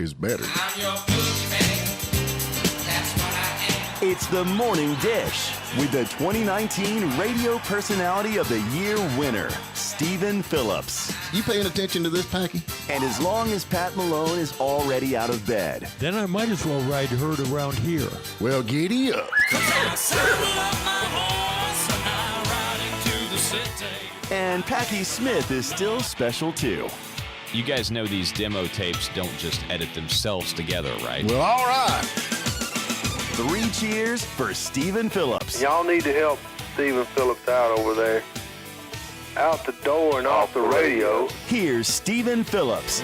is better. I'm your boogeyman. That's what I am. It's the Morning Dish with the 2019 Radio Personality of the Year winner, Stephen Phillips. You paying attention to this, Packy? And as long as Pat Malone is already out of bed. Then I might as well ride herd around here. Well, giddy up. I saddle up my horse and I ride into the city. And Packy Smith is still special too. You guys know these demo tapes don't just edit themselves together, right? Well, all right. 3 cheers for Stephen Phillips. Y'all need to help Stephen Phillips out over there. Out the door and off the radio. Here's Stephen Phillips.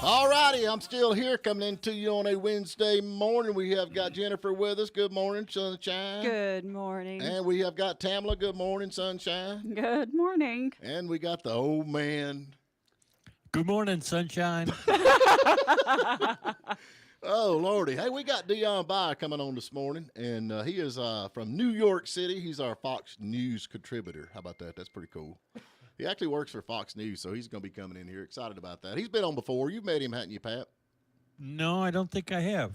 All righty, I'm still here coming into you on a Wednesday morning. We have got Jennifer with us. Good morning, sunshine. Good morning. And we have got Tamla. Good morning, sunshine. Good morning. And we got the old man. Good morning, sunshine. Oh, Lordy. Hey, we got Dion Byer coming on this morning, and he is from New York City. He's our Fox News contributor. How about that? That's pretty cool. He actually works for Fox News, so he's going to be coming in here. Excited about that. He's been on before. You've met him, haven't you, Pat? No, I don't think I have.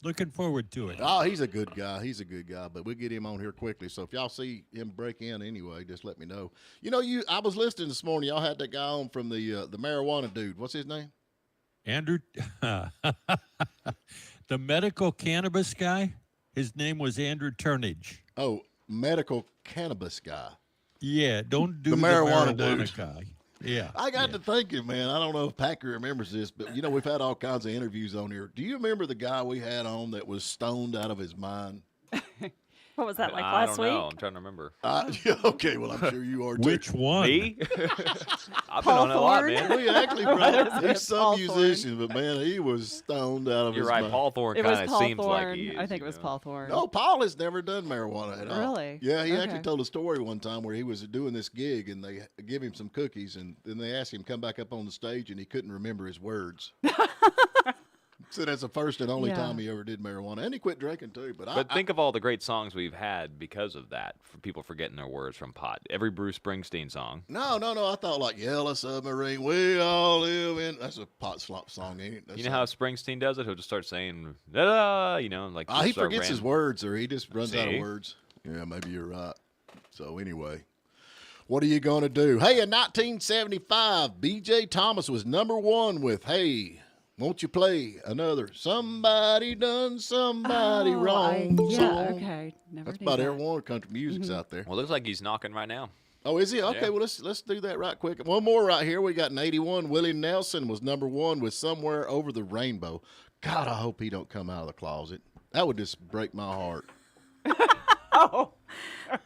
Looking forward to it. Oh, he's a good guy. He's a good guy, but we'll get him on here quickly. So if y'all see him break in anyway, just let me know. You know, I was listening this morning. Y'all had that guy on from the marijuana dude. What's his name? Andrew, the medical cannabis guy, his name was Andrew Turnage. Oh, medical cannabis guy. Yeah, don't do The the marijuana marijuana dude. guy. Yeah. I got to thinking, man, I don't know if Packer remembers this, but, you know, we've had all kinds of interviews on here. Do you remember the guy we had on that was stoned out of his mind? What was that, like I last don't week? know. I'm trying to remember. Yeah, okay, well, I'm sure you are, too. Which one? Me? I've Paul been on it a lot, Thorne? man. We actually brought, it? he's some Paul musician, but, man, he was stoned out of You're his right. mind. Paul Thorne It was kind of Paul seems like Thorne. he is. I think it you was know. Paul Thorne. No, Paul has never done marijuana at all. Really? Yeah, he Okay. actually told a story one time where he was doing this gig and they give him some cookies and then they asked him to come back up on the stage and he couldn't remember his words. So that's the first and only Yeah. time he ever did marijuana. And he quit drinking too. But think of all the great songs we've had because of that, for people forgetting their words from pot. Every Bruce Springsteen song. No. I thought like Yellow Submarine, we all live in. That's a pot slop song, ain't it? That's You know how Springsteen does it? He'll just start saying, da-da, you know, like. he just start forgets his random- words or he just runs out of See? words. Yeah, maybe you're right. So anyway, what are you going to do? Hey, in 1975, B.J. Thomas was #1 with Hey, Won't You Play Another Somebody Done Somebody Wrong yeah, song. okay. Never That's knew about that. everyone country music's out there. Well, it looks like he's knocking right now. Oh, is he? Okay, Yeah. well, let's do that right quick. One more right here. We got in 81. Willie Nelson was #1 with Somewhere Over the Rainbow. God, I hope he don't come out of the closet. That would just break my heart. Oh,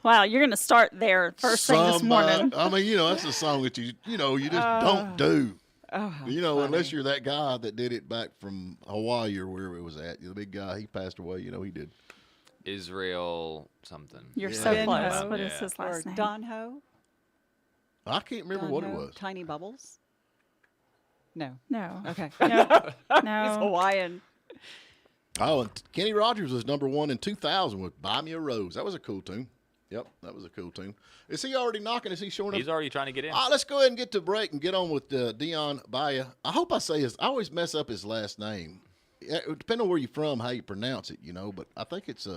wow! You're gonna start there first thing this morning. I mean, you know, that's a song that you just don't do. Oh, You know, unless you're that guy that did it back from Hawaii or wherever it was at. The big guy, he passed away. You know, he did. Israel something. You're Yeah. so Ben close. Ho. What is Yeah. his Or last name? Don Ho? I can't remember Don what it Ho? was. Tiny Bubbles? No. No. Okay. No. He's No. Hawaiian. Oh, and Kenny Rogers was #1 in 2000 with Buy Me a Rose. That was a cool tune. Yep, that was a cool tune. Is he already knocking? Is he showing up? He's already trying to get in. Let's go ahead and get to break and get on with Dion Byer. I hope I say his. I always mess up his last name. Depending on where you're from, how you pronounce it, you know. But I think it's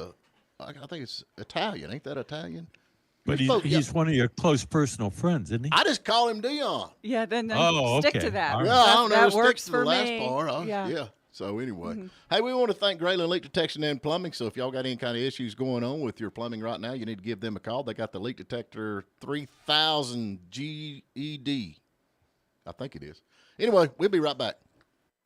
Italian. Ain't that Italian? But You're he's one of your close personal friends, isn't he? I just call him Dion. Yeah, then Oh, stick okay. to that. All right. Yeah, I don't know. That Stick works to for the last me. part. Yeah. So anyway, hey, we want to thank Grayling Leak Detection and Plumbing. So if y'all got any kind of issues going on with your plumbing right now, you need to give them a call. They got the Leak Detector 3000 GED. I think it is. Anyway, we'll be right back.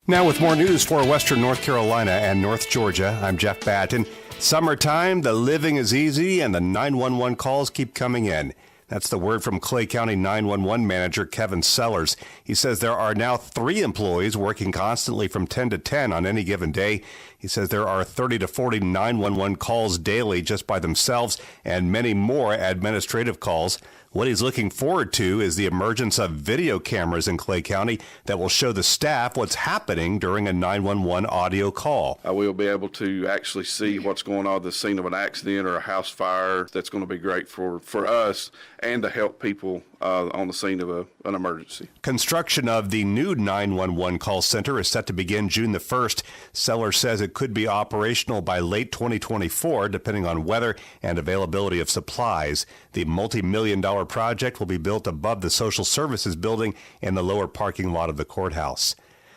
Now with more news for Western North Carolina and North Georgia, I'm Jeff Batten. Summertime, the living is easy, and the 911 calls keep coming in. That's the word from Clay County 911 manager Kevin Sellers. He says there are now 3 employees working constantly from 10 to 10 on any given day. He says there are 30 to 40 911 calls daily just by themselves and many more administrative calls. What he's looking forward to is the emergence of video cameras in Clay County that will show the staff what's happening during a 911 audio call. We'll be able to actually see what's going on at the scene of an accident or a house fire. That's going to be great for us and to help people on the scene of an emergency. Construction of the new 911 call center is set to begin June the 1st. Seller says it could be operational by late 2024, depending on weather and availability of supplies. The multi-million-dollar project will be built above the Social Services building in the lower parking lot of the courthouse.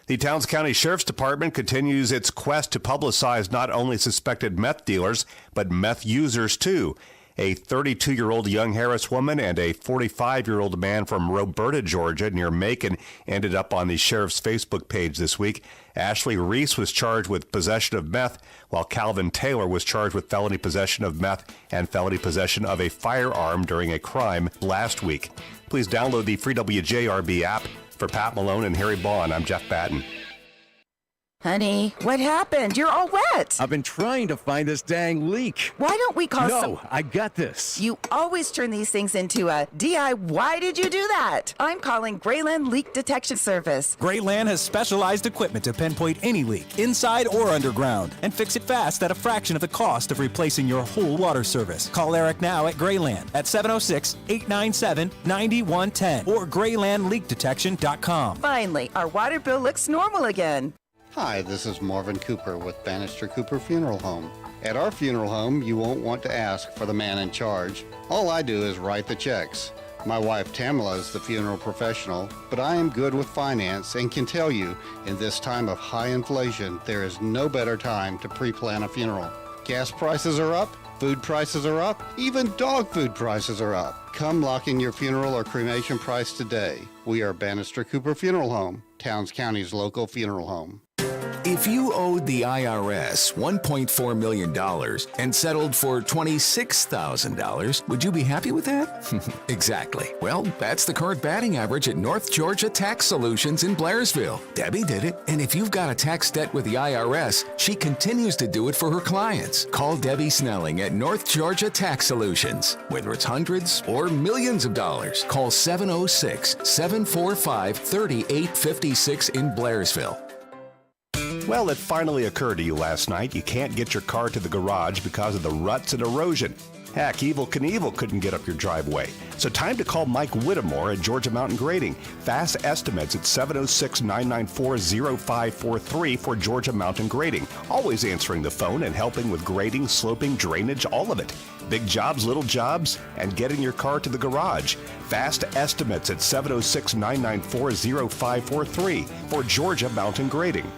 The Towns County Sheriff's Department continues its quest to publicize not only suspected meth dealers, but meth users too. A 32-year-old young Harris woman and a 45-year-old man from Roberta, Georgia, near Macon, ended up on the sheriff's Facebook page this week. Ashley Reese was charged with possession of meth, while Calvin Taylor was charged with felony possession of meth and felony possession of a firearm during a crime last week. Please download the free WJRB app. For Pat Malone and Harry Bond, I'm Jeff Batten. Honey, what happened? You're all wet. I've been trying to find this dang leak. Why don't we call No, I got this. You always turn these things into a DIY. Why did you do that? I'm calling Grayland Leak Detection Service. Grayland has specialized equipment to pinpoint any leak, inside or underground, and fix it fast at a fraction of the cost of replacing your whole water service. Call Eric now at Grayland at 706-897-9110 or GraylandLeakDetection.com. Finally, our water bill looks normal again. Hi, this is Marvin Cooper with Bannister Cooper Funeral Home. At our funeral home, you won't want to ask for the man in charge. All I do is write the checks. My wife Tamala is the funeral professional, but I am good with finance and can tell you, in this time of high inflation, there is no better time to pre-plan a funeral. Gas prices are up, food prices are up, even dog food prices are up. Come lock in your funeral or cremation price today. We are Bannister Cooper Funeral Home, Towns County's local funeral home. If you owed the IRS $1.4 million and settled for $26,000, would you be happy with that? Exactly. Well, that's the current batting average at North Georgia Tax Solutions in Blairsville. Debbie did it, and if you've got a tax debt with the IRS, she continues to do it for her clients. Call Debbie Snelling at North Georgia Tax Solutions. Whether it's hundreds or millions of dollars, call 706-745-3856 in Blairsville. Well, it finally occurred to you last night. You can't get your car to the garage because of the ruts and erosion. Heck, Evel Knievel couldn't get up your driveway. So time to call Mike Whittemore at Georgia Mountain Grading. Fast estimates at 706-994-0543 for Georgia Mountain Grading. Always answering the phone and helping with grading, sloping, drainage, all of it. Big jobs, little jobs, and getting your car to the garage. Fast estimates at 706-994-0543 for Georgia Mountain Grading.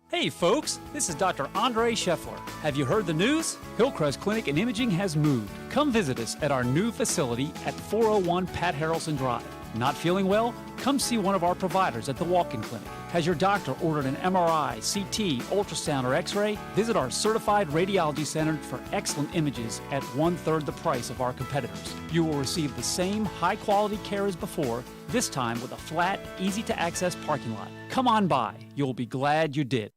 Hey folks, this is Dr. Andre Scheffler. Have you heard the news? Hillcrest Clinic and Imaging has moved. Come visit us at our new facility at 401 Pat Harrelson Drive. Not feeling well? Come see one of our providers at the walk-in clinic. Has your doctor ordered an MRI, CT, ultrasound, or X-ray? Visit our certified radiology center for excellent images at 1/3 the price of our competitors. You will receive the same high-quality care as before, this time with a flat, easy-to-access parking lot. Come on by. You'll be glad you did.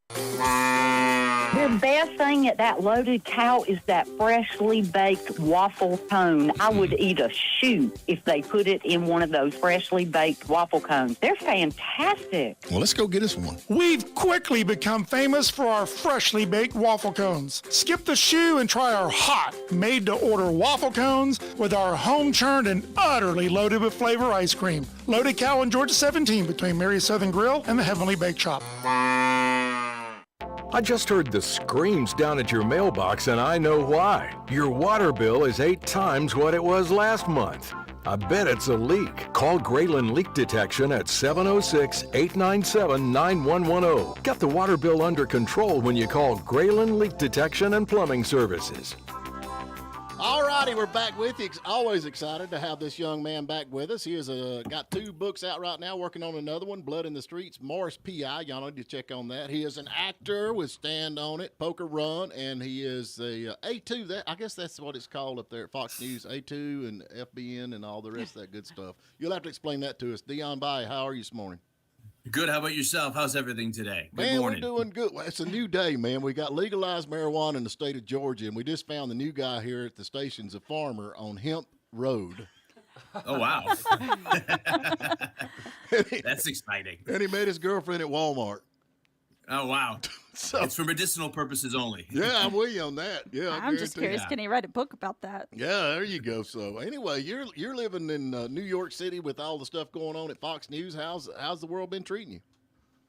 The best thing at that Loaded Cow is that freshly baked waffle cone. I would eat a shoe if they put it in one of those freshly baked waffle cones. They're fantastic. Well, let's go get us one. We've quickly become famous for our freshly baked waffle cones. Skip the shoe and try our hot, made-to-order waffle cones with our home-churned and utterly loaded with flavor ice cream. Loaded Cow on Georgia 17 between Mary's Southern Grill and the Heavenly Bake Shop. I just heard the screams down at your mailbox, and I know why. Your water bill is 8 times what it was last month. I bet it's a leak. Call Grayland Leak Detection at 706-897-9110. Get the water bill under control when you call Grayland Leak Detection and Plumbing Services. All righty, we're back with you. Always excited to have this young man back with us. He has got 2 books out right now, working on another one, Blood in the Streets, Morris P.I. Y'all need to check on that. He is an actor with Stand On It, Poker Run, and he is the A2. I guess that's what it's called up there at Fox News, A2 and FBN and all the rest of that good stuff. You'll have to explain that to us. Dion Bay, how are you this morning? Good. How about yourself? How's everything today? Good morning. We're doing good. Well, it's a new day, man. We got legalized marijuana in the state of Georgia, and we just found the new guy here at the station's a farmer on Hemp Road. Oh, wow. That's exciting. And he met his girlfriend at Walmart. Oh, wow. So, it's for medicinal purposes only. yeah, I'm with you on that. Yeah, I I'm just guarantee. curious. Can he write a book about that? Yeah, there you go. So anyway, you're living in New York City with all the stuff going on at Fox News. How's the world been treating you?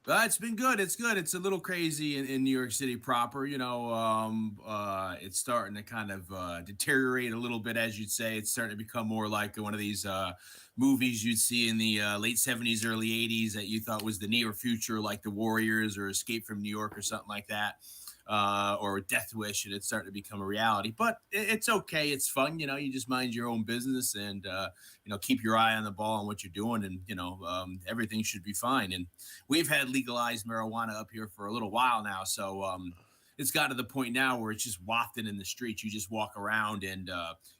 It's been good. It's good. It's a little crazy in New York City proper. You know, it's starting to kind of deteriorate a little bit, as you'd say. It's starting to become more like one of these movies you'd see in the late 70s, early 80s that you thought was the near future, like The Warriors or Escape from New York or something like that, or Death Wish, and it's starting to become a reality. But it's okay. It's fun. You know, you just mind your own business and, you know, keep your eye on the ball on what you're doing, and, you know, everything should be fine. And we've had legalized marijuana up here for a little while now. So it's got to the point now where it's just wafting in the streets. You just walk around and,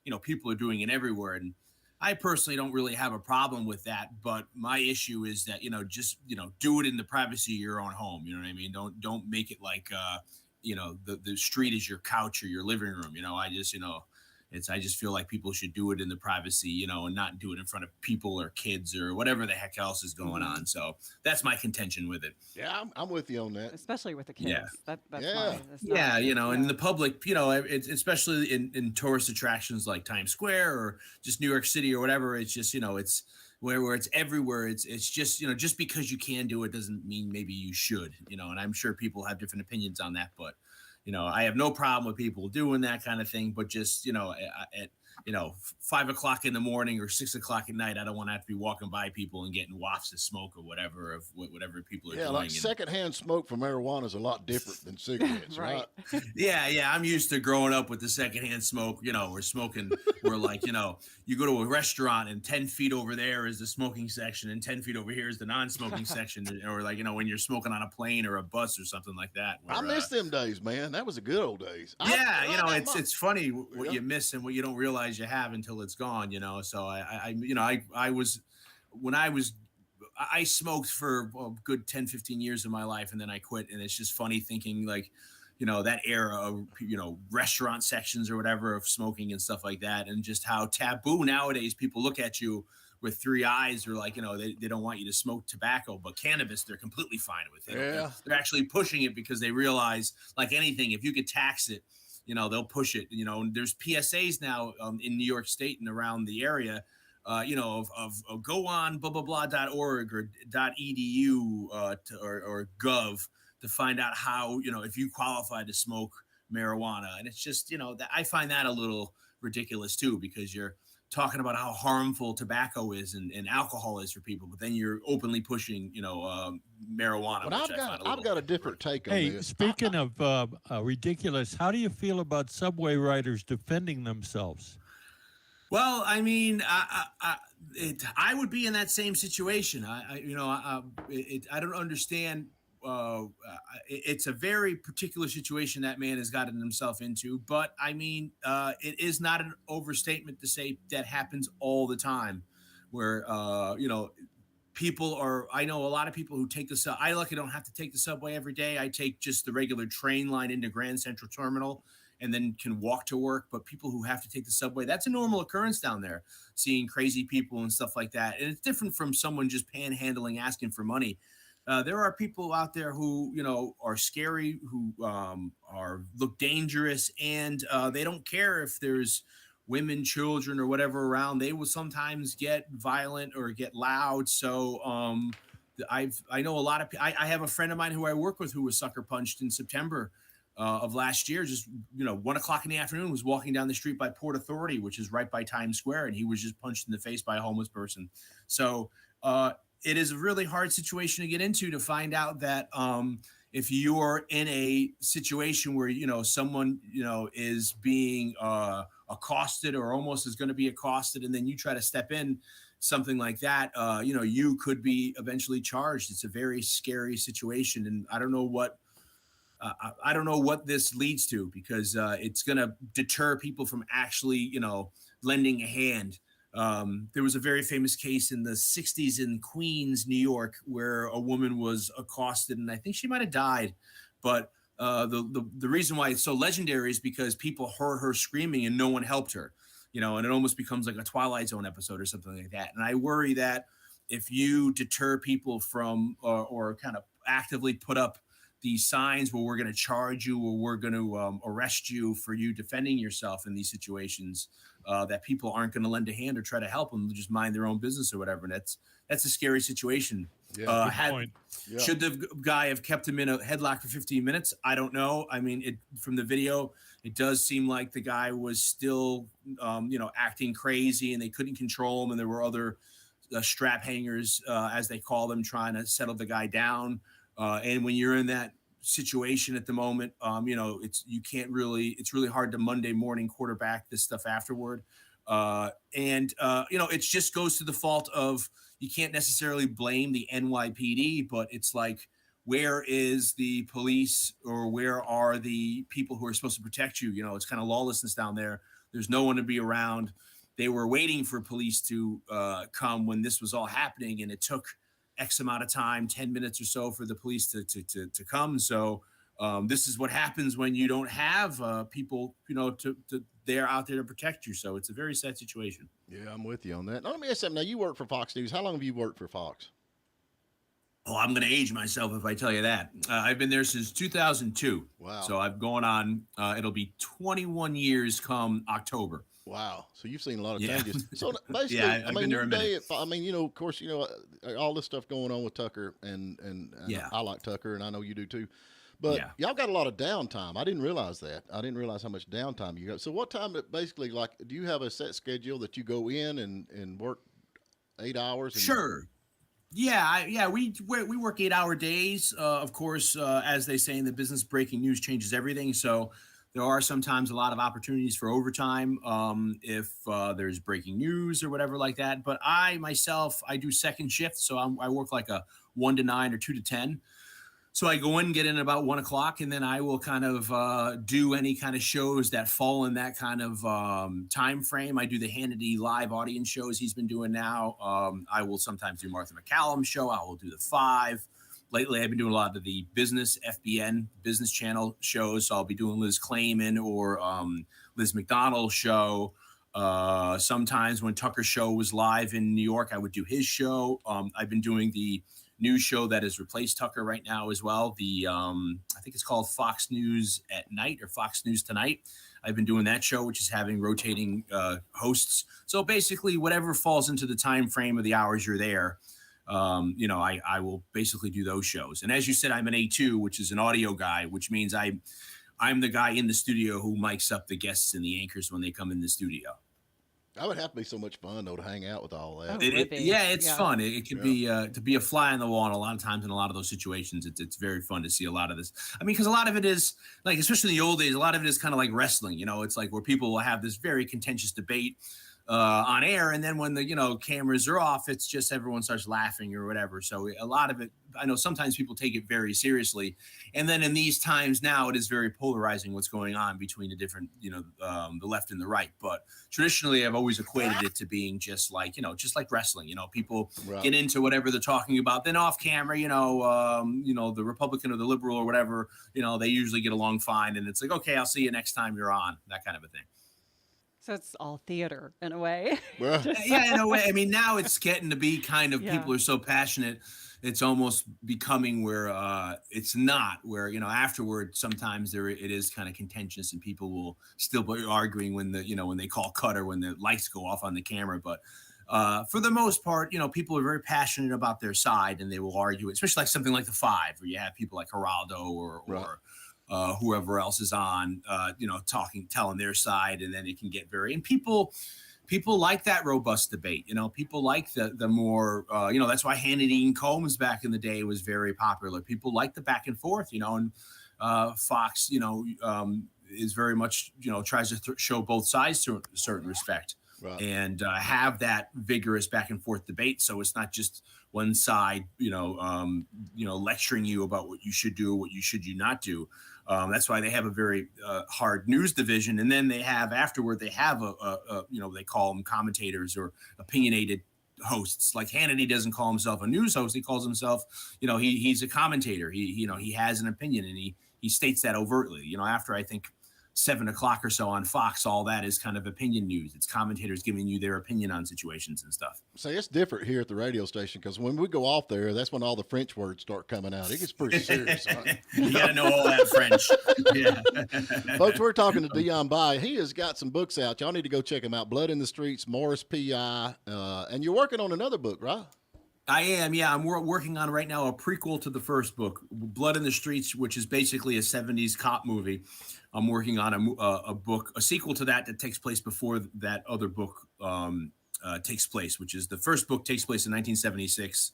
you know, people are doing it everywhere. And I personally don't really have a problem with that, but my issue is that, you know, just, you know, do it in the privacy of your own home. You know what I mean? Don't make it like, you know, the street is your couch or your living room. You know, I just feel like people should do it in the privacy, you know, and not do it in front of people or kids or whatever the heck else is going on. So that's my contention with it. Yeah, I'm with you on that. Especially with the kids. Yeah. That's Yeah. Yeah, you know, and the public, you know, it's especially in tourist attractions like Times Square or just New York City or whatever. It's just, you know, it's where it's everywhere. It's just, you know, just because you can do it doesn't mean maybe you should, you know, and I'm sure people have different opinions on that, but, you know, I have no problem with people doing that kind of thing, but just, you know, at 5 o'clock in the morning or 6 o'clock at night, I don't want to have to be walking by people and getting wafts of smoke or whatever of whatever people are doing. Yeah, like secondhand smoke for marijuana is a lot different than cigarettes, right? Yeah. I'm used to growing up with the secondhand smoke, you know, we're smoking, we're like, you know, you go to a restaurant and 10 feet over there is the smoking section and 10 feet over here is the non-smoking section. Or like, you know, when you're smoking on a plane or a bus or something like that. Where, I miss them days, man. That was the good old days. Yeah, you know, it's funny what you miss and what you don't realize you have until it's gone, you know. So I smoked for a good 10, 15 years of my life, and then I quit. And it's just funny thinking, like, you know, that era of, you know, restaurant sections or whatever of smoking and stuff like that, and just how taboo nowadays people look at you with three eyes, or like, you know, they don't want you to smoke tobacco, but cannabis, they're completely fine with it. Yeah. They're actually pushing it because they realize, like anything, if you could tax it, you know, they'll push it. You know, and there's PSAs now in New York State and around the area, you know, of go on blah, blah, blah.org or .edu or gov to find out how, you know, if you qualify to smoke marijuana. And it's just, you know, that I find that a little ridiculous too, because you're talking about how harmful tobacco is and alcohol is for people, but then you're openly pushing, you know, marijuana. But I've got a different take on Hey, this. speaking of ridiculous, how do you feel about subway riders defending themselves? Well, I mean, I would be in that same situation. I don't understand. It's a very particular situation that man has gotten himself into, but I mean, it is not an overstatement to say that happens all the time where, you know, I know a lot of people who take I luckily don't have to take the subway every day. I take just the regular train line into Grand Central Terminal and then can walk to work. But people who have to take the subway, that's a normal occurrence down there, seeing crazy people and stuff like that. And it's different from someone just panhandling, asking for money. There are people out there who, you know, are scary, who look dangerous, and they don't care if there's women, children, or whatever around. They will sometimes get violent or get loud. So I know a lot of. I have a friend of mine who I work with who was sucker punched in September of last year. Just, you know, 1 o'clock in the afternoon, was walking down the street by Port Authority, which is right by Times Square, and he was just punched in the face by a homeless person. So it is a really hard situation to get into, to find out that if you're in a situation where, you know, someone, you know, is being accosted or almost is going to be accosted, and then you try to step in, something like that, you know, you could be eventually charged. It's a very scary situation, and I don't know what this leads to, because it's going to deter people from actually, you know, lending a hand. There was a very famous case in the 60s in Queens, New York, where a woman was accosted, and I think she might have died. But the reason why it's so legendary is because people heard her screaming and no one helped her, you know, and it almost becomes like a Twilight Zone episode or something like that. And I worry that if you deter people from or kind of actively put up these signs where we're going to charge you or we're going to arrest you for you defending yourself in these situations, that people aren't going to lend a hand or try to help them, just mind their own business or whatever. And that's a scary situation. Yeah, Should the guy have kept him in a headlock for 15 minutes? I don't know. I mean, from the video, it does seem like the guy was still, acting crazy and they couldn't control him. And there were other strap hangers, as they call them, trying to settle the guy down. And when you're in that situation at the moment, it's really hard to Monday morning quarterback this stuff afterward. It just goes to the fault of, you can't necessarily blame the NYPD, but it's like, where is the police or where are the people who are supposed to protect you? It's kind of lawlessness down there. There's no one to be around. They were waiting for police to come when this was all happening, and it took X amount of time, 10 minutes or so, for the police to come. So this is what happens when you don't have people, they're out there to protect you. So it's a very sad situation. Yeah, I'm with you on that. Now, let me ask something. Now, you work for Fox News. How long have you worked for Fox? Oh, I'm going to age myself if I tell you that. I've been there since 2002. Wow. So I've gone on, it'll be 21 years come October. Wow. So you've seen a lot of changes. So basically, I've been there a minute. Of course, all this stuff going on with Tucker and I like Tucker, and I know you do too. But y'all got a lot of downtime. I didn't realize that. I didn't realize how much downtime you got. So what time, basically, do you have a set schedule that you go in and work 8 hours? Sure. Yeah. We work 8-hour days. Of course, as they say in the business, breaking news changes everything. So there are sometimes a lot of opportunities for overtime if there's breaking news or whatever like that. But I do second shift. So I work like a 1 to 9 or 2 to 10. So I go in, get in about 1 o'clock, and then I will kind of do any kind of shows that fall in that kind of time frame. I do the Hannity live audience shows he's been doing now. I will sometimes do Martha McCallum's show. I will do the 5. Lately, I've been doing a lot of the business, FBN, Business Channel shows. So I'll be doing Liz Clayman or Liz McDonald's show. Sometimes when Tucker's show was live in New York, I would do his show. I've been doing the news show that has replaced Tucker right now as well. I think it's called Fox News at Night or Fox News Tonight. I've been doing that show, which is having rotating hosts. So basically, whatever falls into the time frame of the hours you're there, I will basically do those shows. And as you said, I'm an A2, which is an audio guy, which means I'm the guy in the studio who mics up the guests and the anchors when they come in the studio. That would have to be so much fun, though, to hang out with all that. It's fun. It could be to be a fly on the wall. And a lot of times in a lot of those situations, it's very fun to see a lot of this. I mean, because a lot of it is like, especially in the old days, a lot of it is kind of like wrestling. It's like where people will have this very contentious debate on air, and then when the cameras are off, it's just everyone starts laughing or whatever. So a lot of it, I know sometimes people take it very seriously, and then in these times now, it is very polarizing what's going on between the different the left and the right. But traditionally, I've always equated it to being just like wrestling. People get into whatever they're talking about, then off camera, the Republican or the liberal or whatever, they usually get along fine, and it's like, okay, I'll see you next time you're on, that kind of a thing. So it's all theater in a way. Yeah, in a way. I mean, now it's getting to be kind of, people are so passionate. It's almost becoming where it's not, where, afterward, sometimes it is kind of contentious and people will still be arguing when when they call cut or when the lights go off on the camera. But for the most part, people are very passionate about their side and they will argue, especially like something like the 5, where you have people like Geraldo or whoever else is on, telling their side, and then it can get and people like that robust debate. People like the more, that's why Hannity and Combs back in the day was very popular. People like the back and forth, and Fox, is very much, tries to show both sides to a certain respect. Right. And have that vigorous back and forth debate. So it's not just one side, lecturing you about what you should do, what you should not do. That's why they have a very hard news division. And then they have afterward, they have they call them commentators or opinionated hosts. Like Hannity doesn't call himself a news host. He calls himself, he's a commentator. He has an opinion, and he states that overtly. After I think 7 o'clock or so on Fox, all that is kind of opinion news. It's commentators giving you their opinion on situations and stuff. See, it's different here at the radio station because when we go off there, that's when all the French words start coming out. It gets pretty serious. You got to know all that French. Yeah. Folks, we're talking to Dion Bay. He has got some books out. Y'all need to go check him out. Blood in the Streets, Morris P.I. And you're working on another book, right? I am, yeah. I'm working on right now a prequel to the first book, Blood in the Streets, which is basically a 70s cop movie. I'm working on a sequel to that takes place before that other book takes place, which is the first book takes place in 1976.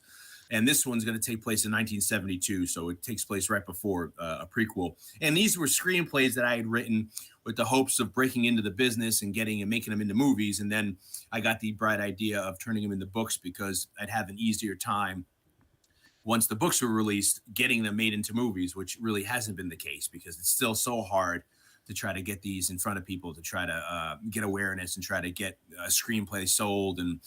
And this one's going to take place in 1972. So it takes place right before a prequel. And these were screenplays that I had written with the hopes of breaking into the business and making them into movies. And then I got the bright idea of turning them into books because I'd have an easier time once the books were released, getting them made into movies, which really hasn't been the case because it's still so hard to try to get these in front of people, to try to get awareness and try to get a screenplay sold. And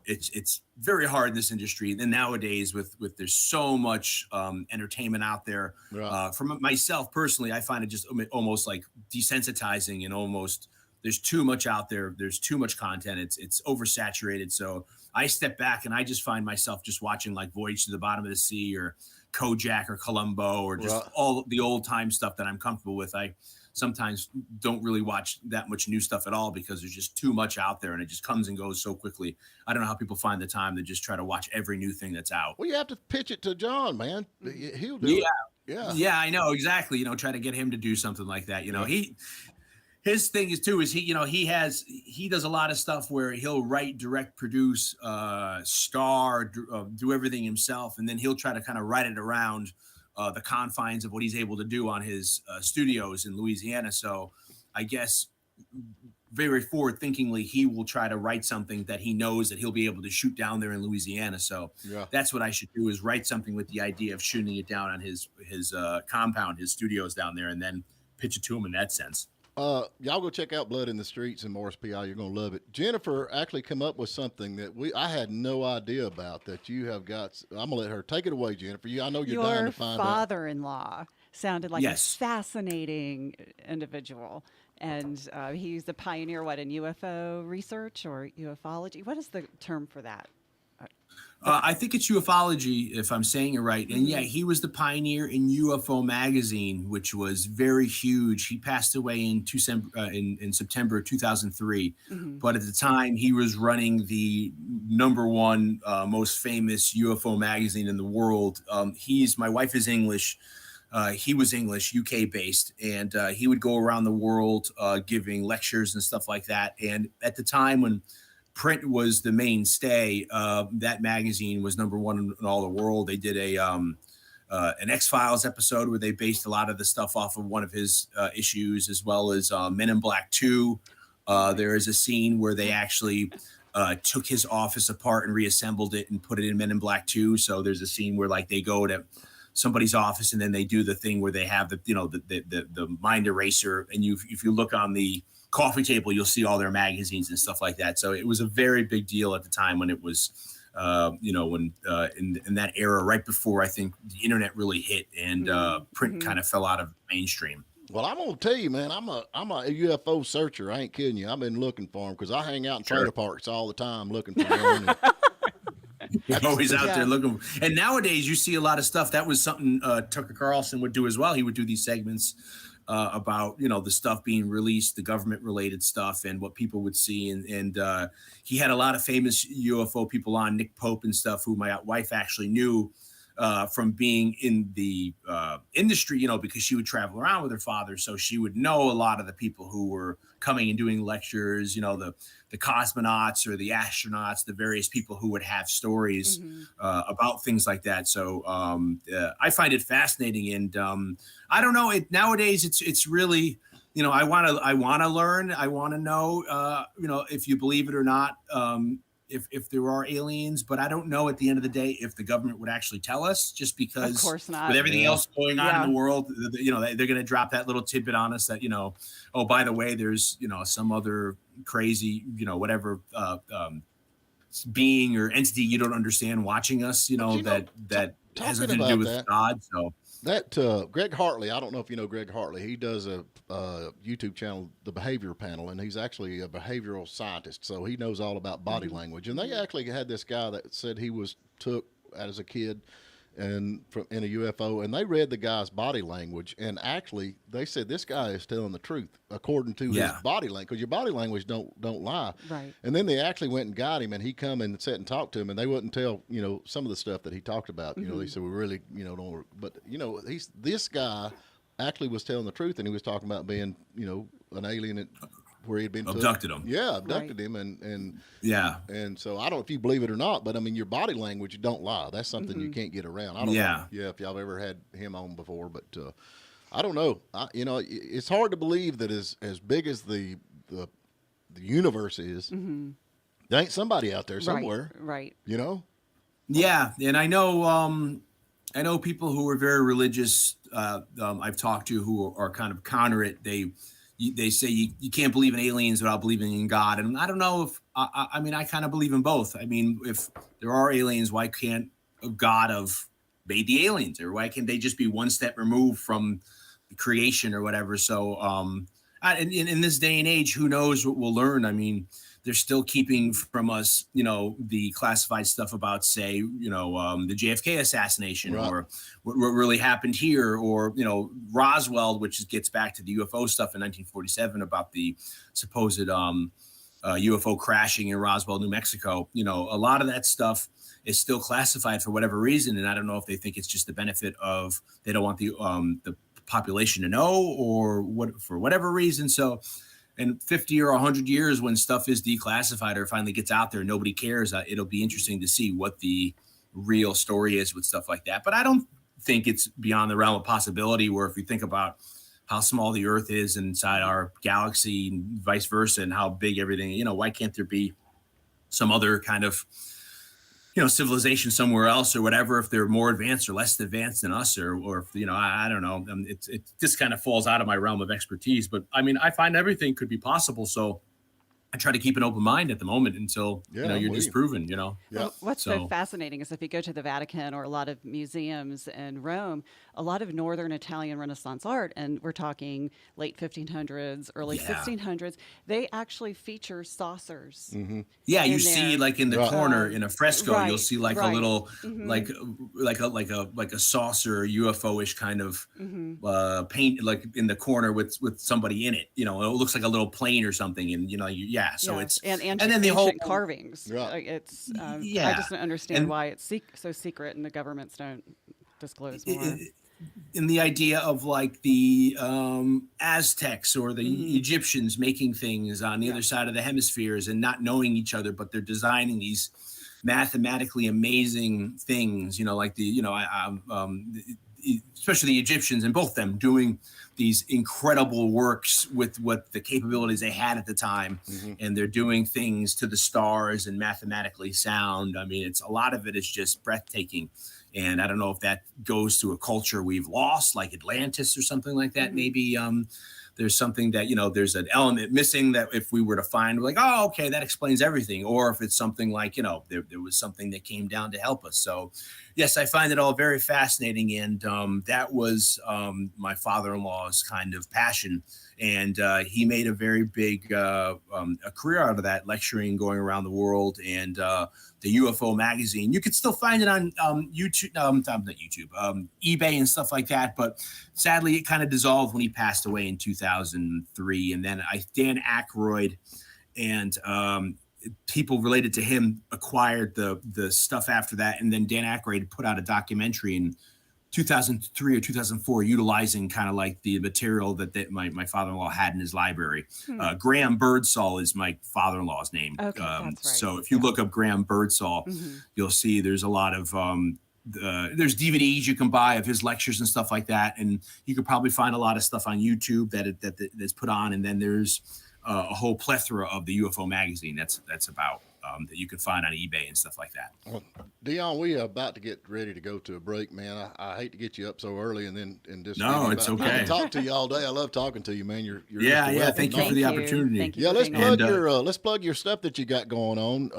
it's very hard in this industry. And nowadays with there's so much entertainment out there. Right. From myself personally, I find it just almost like desensitizing and almost there's too much out there. There's too much content. It's oversaturated. So I step back and I just find myself just watching like Voyage to the Bottom of the Sea or Kojak or Columbo or just all the old time stuff that I'm comfortable with. I sometimes don't really watch that much new stuff at all because there's just too much out there and it just comes and goes so quickly. I don't know how people find the time to just try to watch every new thing that's out. Well, you have to pitch it to John, man. He'll do it. Yeah, I know. Exactly. Try to get him to do something like that. His thing is he does a lot of stuff where he'll write, direct, produce, star, do everything himself. And then he'll try to kind of write it around the confines of what he's able to do on his studios in Louisiana. So I guess very forward thinkingly, he will try to write something that he knows that he'll be able to shoot down there in Louisiana. So that's what I should do is write something with the idea of shooting it down on his compound, his studios down there, and then pitch it to him in that sense. Y'all go check out Blood in the Streets and Morris P.I. You're going to love it. Jennifer actually come up with something that I had no idea about that you have got. I'm going to let her take it away, Jennifer. I know you're dying to find out. Your father-in-law sounded like a fascinating individual. And he's the pioneer, in UFO research or ufology? What is the term for that? I think it's ufology, if I'm saying it right. And yeah, he was the pioneer in UFO magazine, which was very huge. He passed away in September 2003. But at the time, he was running the #1 most famous UFO magazine in the world. My wife is English. He was English, UK based, and he would go around the world giving lectures and stuff like that. And at the time when print was the mainstay, that magazine was #1 in all the world. They did an X-Files episode where they based a lot of the stuff off of one of his issues, as well as Men in Black 2. There is a scene where they actually took his office apart and reassembled it and put it in Men in Black 2. So there's a scene where like they go to somebody's office and then they do the thing where they have the mind eraser, and if you look on the coffee table, you'll see all their magazines and stuff like that. So it was a very big deal at the time when it was, in that era, right before I think the internet really hit and print kind of fell out of mainstream. Well, I'm gonna tell you, man, I'm a UFO searcher. I ain't kidding you. I've been looking for them because I hang out in trailer parks all the time looking for them. You're always out there looking. And nowadays, you see a lot of stuff. That was something Tucker Carlson would do as well. He would do these segments about the stuff being released, the government related stuff, and what people would see. And he had a lot of famous UFO people on, Nick Pope and stuff, who my wife actually knew from being in the industry, because she would travel around with her father, so she would know a lot of the people who were coming and doing lectures, the cosmonauts or the astronauts, the various people who would have stories about things like that. So I find it fascinating, and I don't know. Nowadays, it's really, I want to learn. I want to know, if you believe it or not, if there are aliens. But I don't know at the end of the day if the government would actually tell us, just because of course not. With everything else going on in the world, they're going to drop that little tidbit on us that, oh, by the way, there's, some other crazy, whatever being or entity you don't understand watching us, that has nothing to do with God. So That Greg Hartley, I don't know if you know Greg Hartley. He does a YouTube channel, The Behavior Panel, and he's actually a behavioral scientist, so he knows all about body language. And they actually had this guy that said he was took as a kid and in a UFO, and they read the guy's body language, and actually they said this guy is telling the truth according to his body language, because your body language don't lie. Right. And then they actually went and got him, and he come and sat and talked to him, and they wouldn't tell some of the stuff that he talked about. They said we really don't. But this guy actually was telling the truth, and he was talking about being an alien where he'd been abducted him. Yeah, abducted him, and yeah, and so I don't know if you believe it or not, but I mean your body language don't lie. That's something you can't get around. I don't know. Yeah, if y'all ever had him on before, but I don't know. It's hard to believe that as big as the universe is, there ain't somebody out there somewhere. Right. Yeah, and I know people who are very religious. I've talked to who are kind of counter it. They say you can't believe in aliens without believing in God. And I don't know if, I mean, I kind of believe in both. I mean, if there are aliens, why can't God have made the aliens? Or why can't they just be one step removed from creation or whatever? So in this day and age, who knows what we'll learn? I mean, they're still keeping from us, the classified stuff about, say, the JFK assassination or what really happened here, or, Roswell, which gets back to the UFO stuff in 1947 about the supposed UFO crashing in Roswell, New Mexico. A lot of that stuff is still classified for whatever reason. And I don't know if they think it's just the benefit of they don't want the population to know, or what, for whatever reason. So in 50 or 100 years, when stuff is declassified or finally gets out there, nobody cares. It'll be interesting to see what the real story is with stuff like that. But I don't think it's beyond the realm of possibility, where if we think about how small the Earth is inside our galaxy and vice versa, and how big everything, why can't there be some other kind of, civilization somewhere else or whatever, if they're more advanced or less advanced than us, or if, I don't know. It just kind of falls out of my realm of expertise, but I mean, I find everything could be possible. So I try to keep an open mind at the moment until, you're disproven, Well, what's so fascinating is if you go to the Vatican or a lot of museums in Rome, a lot of Northern Italian Renaissance art, and we're talking late 1500s, early 1600s, they actually feature saucers. Yeah, you see like in the corner in a fresco, you'll see like a little, like a saucer UFO-ish kind of paint, like in the corner with somebody in it. It looks like a little plane or something, and so it's and then the whole carvings. It's I just don't understand why it's so secret and the governments don't disclose more. In the idea of like the Aztecs or the Egyptians making things on the other side of the hemispheres and not knowing each other, but they're designing these mathematically amazing things, like especially the Egyptians, and both them doing these incredible works with what the capabilities they had at the time. And they're doing things to the stars and mathematically sound. I mean, a lot of it is just breathtaking. And I don't know if that goes to a culture we've lost, like Atlantis or something like that. Maybe there's something that, there's an element missing that if we were to find, we're like, oh, okay, that explains everything. Or if it's something like, there was something that came down to help us. So, yes, I find it all very fascinating. And that was my father-in-law's kind of passion. And he made a very big a career out of that, lecturing, going around the world, and the UFO magazine. You could still find it on YouTube, not YouTube, eBay and stuff like that. But sadly, it kind of dissolved when he passed away in 2003. And then Dan Aykroyd and people related to him acquired the stuff after that. And then Dan Aykroyd put out a documentary in 2003 or 2004, utilizing kind of like the material that my father-in-law had in his library. Graham Birdsall is my father-in-law's name. Okay, that's right. So if you look up Graham Birdsall, you'll see there's a lot of there's DVDs you can buy of his lectures and stuff like that, and you could probably find a lot of stuff on YouTube that's put on. And then there's a whole plethora of the UFO magazine that's about that you can find on eBay and stuff like that. Well, Dion, we are about to get ready to go to a break, man. I hate to get you up so early and just no, it's okay. I can talk to you all day. I love talking to you, man. You're Thank you for the opportunity. Let's plug your stuff that you got going on.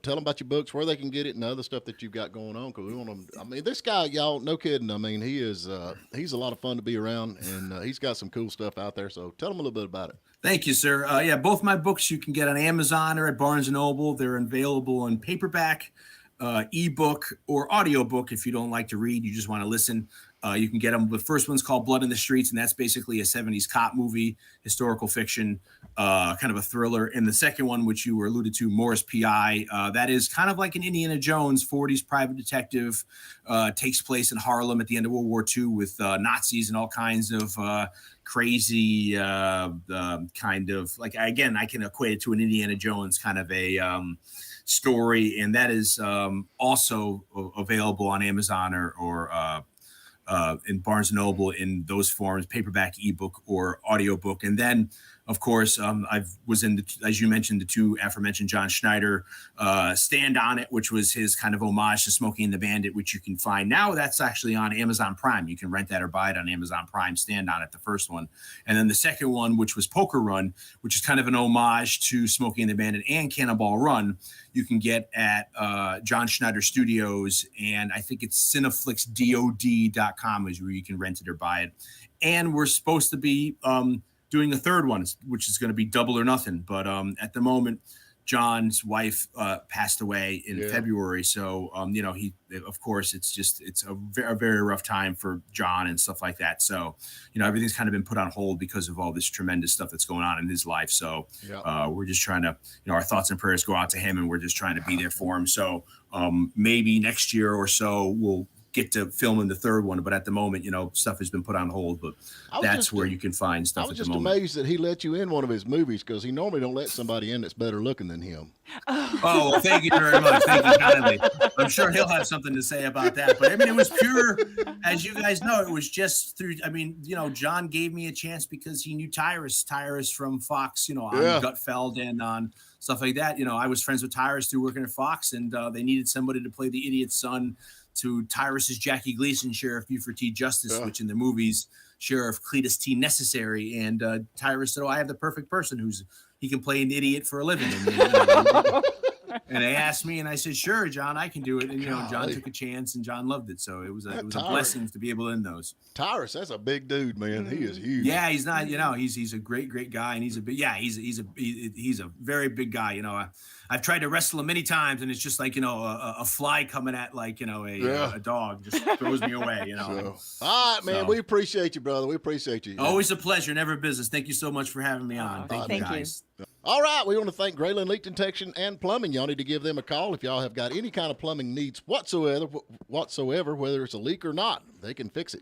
Tell them about your books, where they can get it, and other stuff that you've got going on. Because we want them. I mean, this guy, y'all, no kidding. I mean, he's a lot of fun to be around, and he's got some cool stuff out there. So tell them a little bit about it. Thank you, sir. Both my books you can get on Amazon or at Barnes & Noble. They're available in paperback, ebook, or audiobook. If you don't like to read, you just want to listen, you can get them. The first one's called Blood in the Streets, and that's basically a 70s cop movie, historical fiction, kind of a thriller. And the second one, which you were alluded to, Morris P.I., that is kind of like an Indiana Jones 40s private detective, takes place in Harlem at the end of World War II with Nazis and all kinds of crazy kind of like, again, I can equate it to an Indiana Jones kind of a story, and that is also available on Amazon or in Barnes & Noble in those forms, paperback, ebook, or audiobook. And then, of course, I was in, as you mentioned, the two aforementioned John Schneider, Stand On It, which was his kind of homage to Smokey and the Bandit, which you can find now. That's actually on Amazon Prime. You can rent that or buy it on Amazon Prime. Stand On It, the first one. And then the second one, which was Poker Run, which is kind of an homage to Smokey and the Bandit and Cannonball Run, you can get at John Schneider Studios. And I think it's cineflixdod.com is where you can rent it or buy it. And we're supposed to be doing a third one, which is going to be Double or Nothing. But at the moment, John's wife passed away in February. So, he, of course, it's a very, very rough time for John and stuff like that. So, everything's kind of been put on hold because of all this tremendous stuff that's going on in his life. So we're just trying to, our thoughts and prayers go out to him, and we're just trying to be there for him. So maybe next year or so we'll get to filming the third one, but at the moment, stuff has been put on hold, but that's where you can find stuff at the moment. I was just amazed that he let you in one of his movies, because he normally don't let somebody in that's better looking than him. Oh, well, thank you very much. Thank you kindly. I'm sure he'll have something to say about that, but I mean, it was pure, as you guys know, it was just through, John gave me a chance because he knew Tyrus from Fox, on Gutfeld and on stuff like that. I was friends with Tyrus through working at Fox, and they needed somebody to play the idiot son to Tyrus's Jackie Gleason, Sheriff Buford T. Justice, which in the movies, Sheriff Cletus T. Necessary. And Tyrus said, I have the perfect person he can play an idiot for a living. And they asked me, and I said, sure, John, I can do it. And, John took a chance, and John loved it. So it was a blessing to be able to end those. Tyrus, that's a big dude, man. He is huge. Yeah, he's not, he's a great guy, and he's a very big guy. I've tried to wrestle him many times, and it's just like, a fly coming at a dog just throws me away, So, all right, man, we appreciate you, brother. We appreciate you. Always a pleasure, never business. Thank you so much for having me on. Thank you, guys. All right, we want to thank Graylin Leak Detection and Plumbing. Y'all need to give them a call if y'all have got any kind of plumbing needs whatsoever, whether it's a leak or not. They can fix it.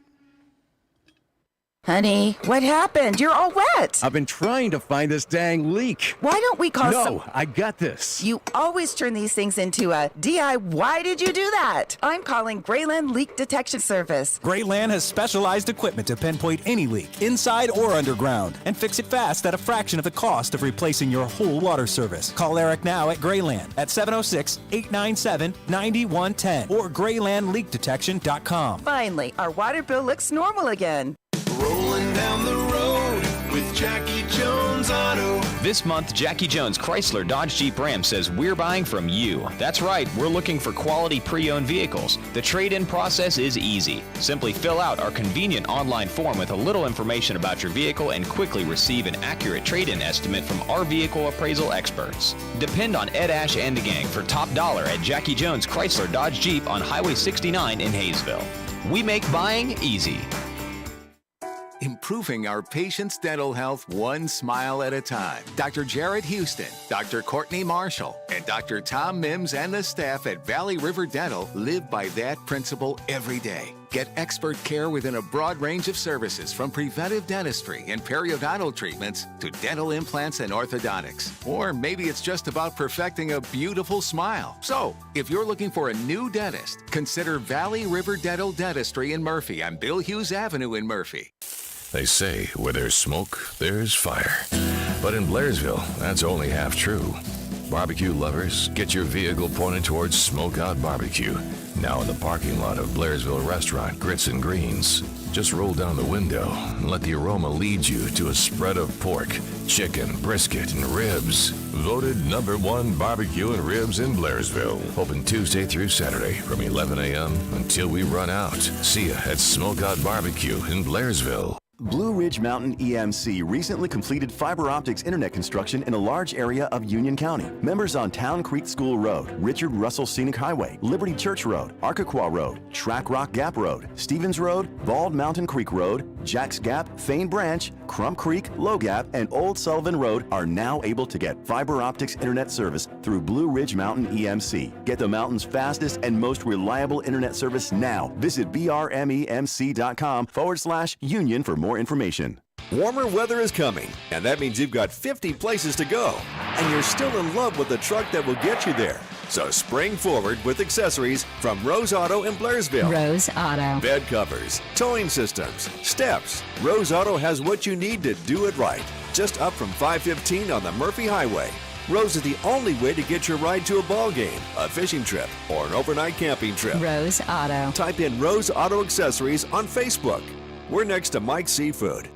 Honey, what happened? You're all wet. I've been trying to find this dang leak. Why don't we call No, I got this. You always turn these things into a DI. Why did you do that? I'm calling Grayland Leak Detection Service. Grayland has specialized equipment to pinpoint any leak, inside or underground, and fix it fast at a fraction of the cost of replacing your whole water service. Call Eric now at Grayland at 706-897-9110 or GraylandLeakDetection.com. Finally, our water bill looks normal again. Rolling down the road with Jackie Jones Auto. This month, Jackie Jones Chrysler Dodge Jeep Ram says we're buying from you. That's right, we're looking for quality pre-owned vehicles. The trade-in process is easy. Simply fill out our convenient online form with a little information about your vehicle and quickly receive an accurate trade-in estimate from our vehicle appraisal experts. Depend on Ed Ash and the gang for top dollar at Jackie Jones Chrysler Dodge Jeep on Highway 69 in Hayesville. We make buying easy. Improving our patients' dental health one smile at a time. Dr. Jarrett Houston, Dr. Courtney Marshall, and Dr. Tom Mims and the staff at Valley River Dental live by that principle every day. Get expert care within a broad range of services, from preventive dentistry and periodontal treatments to dental implants and orthodontics. Or maybe it's just about perfecting a beautiful smile. So, if you're looking for a new dentist, consider Valley River Dental Dentistry in Murphy on Bill Hughes Avenue in Murphy. They say where there's smoke, there's fire. But in Blairsville, that's only half true. Barbecue lovers, get your vehicle pointed towards Smokeout Barbecue. Now in the parking lot of Blairsville Restaurant, Grits and Greens. Just roll down the window and let the aroma lead you to a spread of pork, chicken, brisket, and ribs. Voted #1 barbecue and ribs in Blairsville. Open Tuesday through Saturday from 11 a.m. until we run out. See ya at Smokeout Barbecue in Blairsville. Blue Ridge Mountain EMC recently completed fiber optics internet construction in a large area of Union County. Members on Town Creek School Road, Richard Russell Scenic Highway, Liberty Church Road, Arkaquah Road, Track Rock Gap Road, Stevens Road, Bald Mountain Creek Road, Jacks Gap, Fane Branch, Crump Creek, Low Gap, and Old Sullivan Road are now able to get fiber optics internet service through Blue Ridge Mountain EMC. Get the mountain's fastest and most reliable internet service now. Visit brmemc.com/union for more information. Warmer weather is coming, and that means you've got 50 places to go. And you're still in love with the truck that will get you there. So spring forward with accessories from Rose Auto in Blairsville. Rose Auto. Bed covers, towing systems, steps. Rose Auto has what you need to do it right. Just up from 515 on the Murphy Highway. Rose is the only way to get your ride to a ball game, a fishing trip, or an overnight camping trip. Rose Auto. Type in Rose Auto Accessories on Facebook. We're next to Mike's Seafood.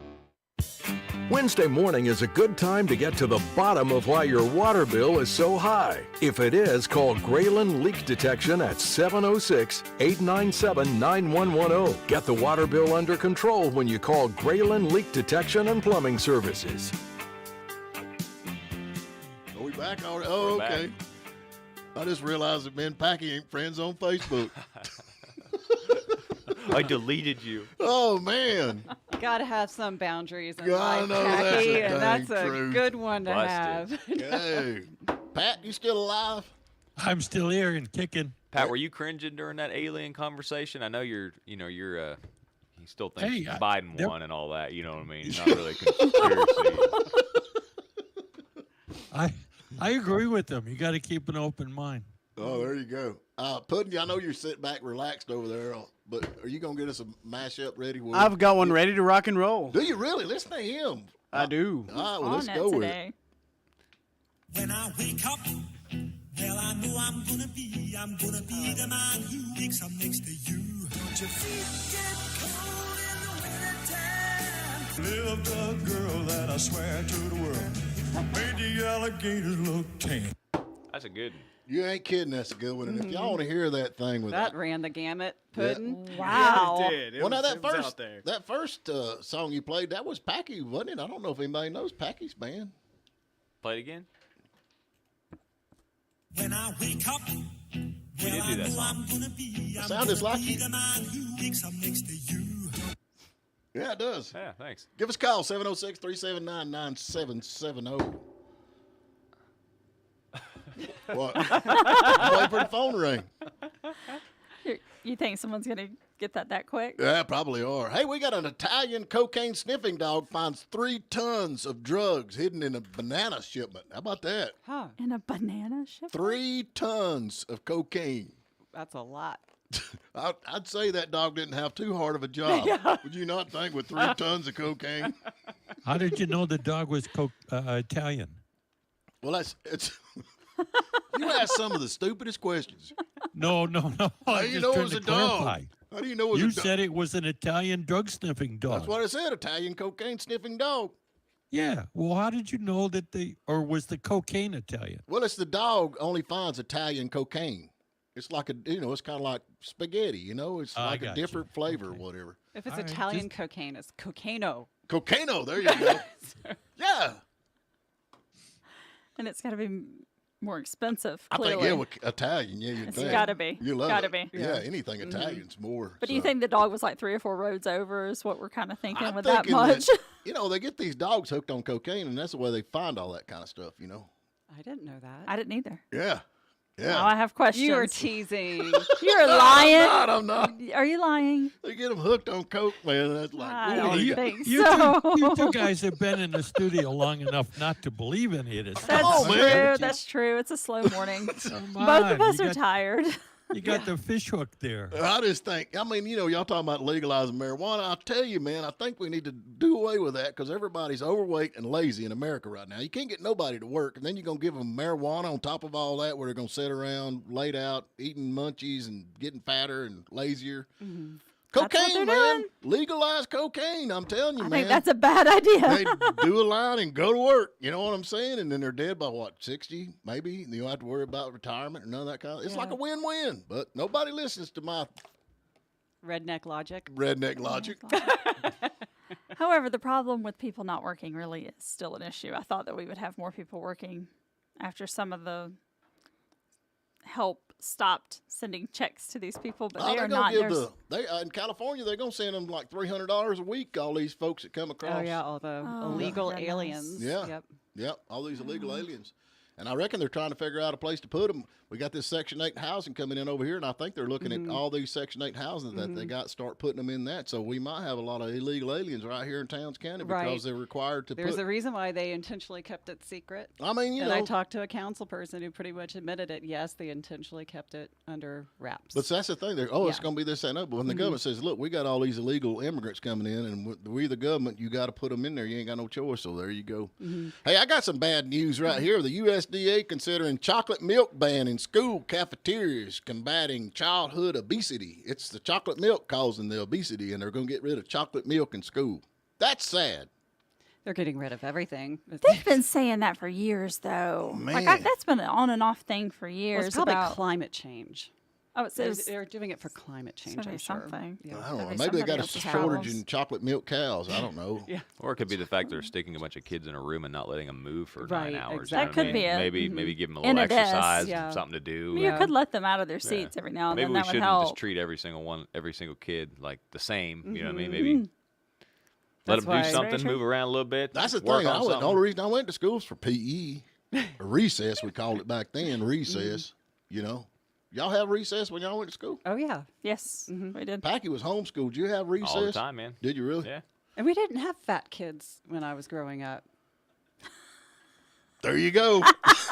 Wednesday morning is a good time to get to the bottom of why your water bill is so high. If it is, call Grayland Leak Detection at 706-897-9110. Get the water bill under control when you call Grayland Leak Detection and Plumbing Services. Are we back already? Oh, We're okay. back. I just realized that me and Packy ain't friends on Facebook. I deleted you. Oh, man. Got to have some boundaries in Gotta life, know Jackie, that's a and that's dang a truth. good one to Busted. have. Hey, Pat, you still alive? I'm still here and kicking. Pat, were you cringing during that alien conversation? I know you still think Hey, Biden there- won and all that. You know what I mean? It's not really a conspiracy. I agree with them. You got to keep an open mind. Oh, there you go. Puddin', I know you're sitting back relaxed over there, but are you going to get us a mashup ready? I've got one ready to rock and roll. Do you really? Listen to him. I do. All right, well, On let's it go with today. it. When I wake up, well, I know I'm gonna be the man who wakes up next to you. Don't your feet get cold in the wintertime? Live the girl that I swear to the world made the alligators look tame. That's a good one. You ain't kidding. That's a good one. And if y'all want to hear that thing with That ran the gamut, Puddin'. Wow. Yeah, it did. well, now it was out there. that first song you played, that was Packy, wasn't it? I don't know if anybody knows Packy's band. Play it again. When I wake up, We did do that song. I'm gonna be Sounded like you. the man who wakes up next to you. Yeah, it does. Yeah, thanks. Give us a call, 706-379-9770. What? I'm waiting for the phone to ring. You think someone's going to get that quick? Yeah, probably are. Hey, we got an Italian cocaine sniffing dog finds 3 tons of drugs hidden in a banana shipment. How about that? Huh. In a banana ship? 3 tons of cocaine. That's a lot. I'd say that dog didn't have too hard of a job. Would you not think, with 3 tons of cocaine? How did you know the dog was Italian? Well, it's you ask some of the stupidest questions. No. How I'm do you just know it trying was to a dog? clarify. How do you know it was You a dog? said it was an Italian drug sniffing dog. That's what I said, Italian cocaine sniffing dog. Yeah. Well, how did you know that was the cocaine Italian? Well, it's the dog only finds Italian cocaine. It's like it's kind of like spaghetti, It's I like a got different you. flavor or whatever. If it's All right, Italian cocaine, it's cocaino. Cocaino, there you go. Yeah. And it's got to be more expensive, I clearly. think, Italian, you'd It's think. gotta be. You love Gotta it. be. Yeah, anything Italian's more. But do you so. think the dog was like 3 or 4 roads over is what we're kind of thinking I'm with that thinking much? they get these dogs hooked on cocaine, and that's the way they find all that kind of stuff, I didn't know that. I didn't either. Yeah. Yeah. Now I have questions. You are teasing. You're lying. I'm not. Are you lying? They get them hooked on coke, man. That's like, I ooh, don't they think You so. two guys have been in the studio long enough not to believe any of this. That's on, true. man. That's true. It's a slow morning. Come Both of on, us you are got- tired. You got the fish hook there. I just think, y'all talking about legalizing marijuana. I'll tell you, man, I think we need to do away with that because everybody's overweight and lazy in America right now. You can't get nobody to work, and then you're going to give them marijuana on top of all that where they're going to sit around, laid out, eating munchies and getting fatter and lazier. Mm-hmm. Cocaine, man. Legalize cocaine. I'm telling you, man. I think that's a bad idea. They do a line and go to work. You know what I'm saying? And then they're dead by, 60, maybe? And you don't have to worry about retirement or none of that kind of. It's like a win-win. But nobody listens to my redneck logic. However, the problem with people not working really is still an issue. I thought that we would have more people working after some of the help stopped sending checks to these people, but they are not. In California, they're going to send them like $300 a week, all these folks that come across. Oh, yeah, all the illegal aliens. Yeah. Yep, all these illegal aliens. And I reckon they're trying to figure out a place to put them. We got this Section 8 housing coming in over here, and I think they're looking at all these Section 8 housing that they got, start putting them in that. So we might have a lot of illegal aliens right here in Towns County because they're required to There's a reason why they intentionally kept it secret. I mean, I talked to a council person who pretty much admitted it. Yes, they intentionally kept it under wraps. But that's the thing. It's going to be this and that. But when the government says, look, we got all these illegal immigrants coming in, and we the government, you got to put them in there. You ain't got no choice. So there you go. Hey, I got some bad news right here. The USDA considering chocolate milk ban in school cafeterias, combating childhood obesity. It's the chocolate milk causing the obesity, and they're going to get rid of chocolate milk in school. That's sad. They're getting rid of everything. They've been saying that for years, though. Man. That's been an on and off thing for years. Well, it's probably climate change. Oh, it says they're doing it for climate change. I'm sure. Something. Yeah. I don't know. Maybe they got a shortage in chocolate milk cows. I don't know. Yeah. Or it could be the fact they're sticking a bunch of kids in a room and not letting them move for 9 hours. Exactly. That could be it. Maybe give them a little exercise, something to do. You could let them out of their seats every now and then. Maybe we that would shouldn't help. just treat every single kid like the same. You know what I mean? Maybe let them do something, move around a little bit. That's the thing. The only reason I went to school was for PE, or recess. We called it back then, recess. You know. Y'all have recess when y'all went to school? Oh, yeah. Yes, we did. Packy was homeschooled. Did you have recess? All the time, man. Did you really? Yeah. And we didn't have fat kids when I was growing up. There you go.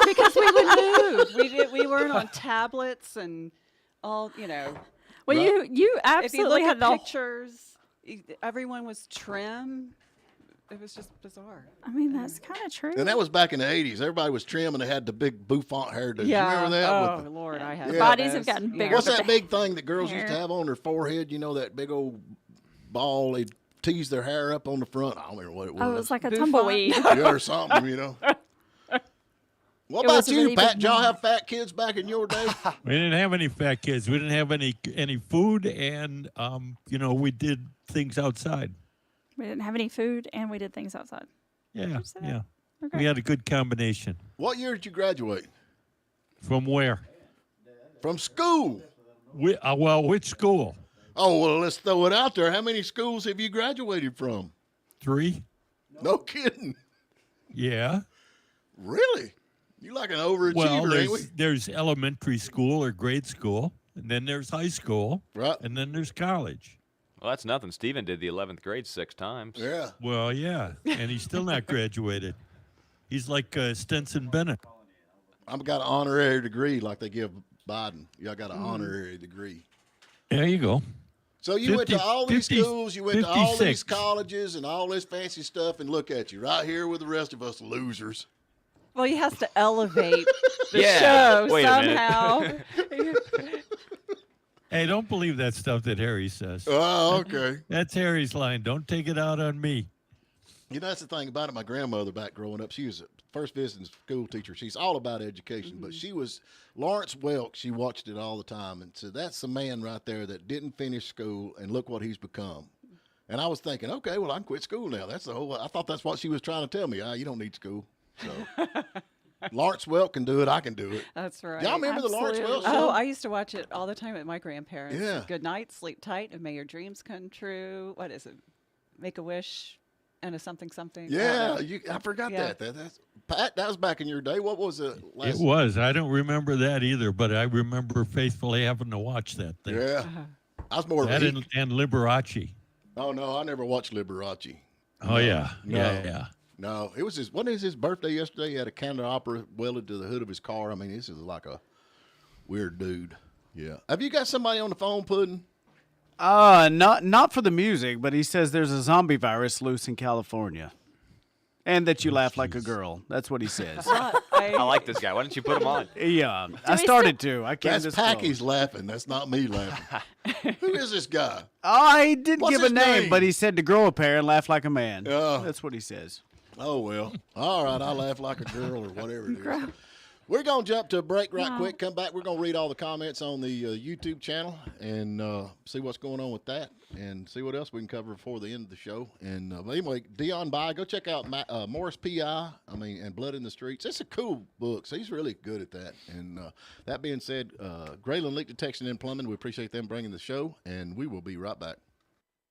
Because we would move. We weren't on tablets and all, Well, you absolutely if you look had at the pictures, everyone was trim. It was just bizarre. I mean, that's kind of true. And that was back in the 80s. Everybody was trim and they had the big bouffant hairdo. Yeah. You remember that? Oh, Lord, I had bodies have gotten bigger. What's that big thing that girls used to have on their forehead? You know, that big old ball. They'd tease their hair up on the front. I don't remember what it was. Oh, it was like a tumbleweed. Yeah, or something, What about you, really Pat? Did y'all have fat kids back in your day? We didn't have any fat kids. We didn't have any food, and we did things outside. We didn't have any food, and we did things outside. Yeah. Okay. We had a good combination. What year did you graduate? From where? From school. Which school? Oh, well, let's throw it out there. How many schools have you graduated from? 3. No kidding. Yeah. Really? You like an overachiever, ain't we? There's elementary school or grade school, and then there's high school, right? And then there's college. Well, that's nothing. Steven did the 11th grade 6 times. Yeah. Well, yeah, and he's still not graduated. He's like Stenson Bennett. I've got an honorary degree like they give Biden. Y'all got an honorary degree. There you go. So you went to all these schools, you went to all these colleges and all this fancy stuff, and look at you right here with the rest of us losers. Well, he has to elevate the show somehow. Hey, don't believe that stuff that Harry says. Oh, okay. That's Harry's line. Don't take it out on me. You know, that's the thing about it. My grandmother back growing up, she was a first visiting school teacher. She's all about education, but she was Lawrence Welk. She watched it all the time. And so that's the man right there that didn't finish school, and look what he's become. And I was thinking, okay, well, I can quit school now. That's the whole, I thought that's what she was trying to tell me. You don't need school. So Lawrence Welk can do it. I can do it. That's right. Y'all remember the Lawrence Welk show? Oh, I used to watch it all the time with my grandparents. Yeah. Good night, sleep tight, and may your dreams come true. What is it? Make a wish and a something. Yeah, I forgot that. That's Pat. That was back in your day. What was it? It was. I don't remember that either, but I remember faithfully having to watch that thing. Yeah, I was more that of and Liberace. Oh no, I never watched Liberace. Oh yeah, no. yeah. No, it was wasn't his birthday yesterday? He had a Canada Opera welded to the hood of his car. I mean, this is like a weird dude. Yeah. Have you got somebody on the phone, Puddin'? Not for the music, but he says there's a zombie virus loose in California. And that you laugh like a girl. That's what he says. I like this guy. Why don't you put him on? Yeah, I started to. I can't That's disclose. Packy's laughing. That's not me laughing. Who is this guy? Oh, he didn't What's give a his name, but he said to grow a pair and laugh like a man. That's what he says. Oh, well. All right, I laugh like a girl or whatever it is. We're going to jump to a break right quick. Come back. We're going to read all the comments on the YouTube channel and see what's going on with that and see what else we can cover before the end of the show. And anyway, Dion By, go check out Morris P.I., and Blood in the Streets. It's a cool book. So he's really good at that. And that being said, Graylin Leak Detection and Plumbing, we appreciate them bringing the show, and we will be right back.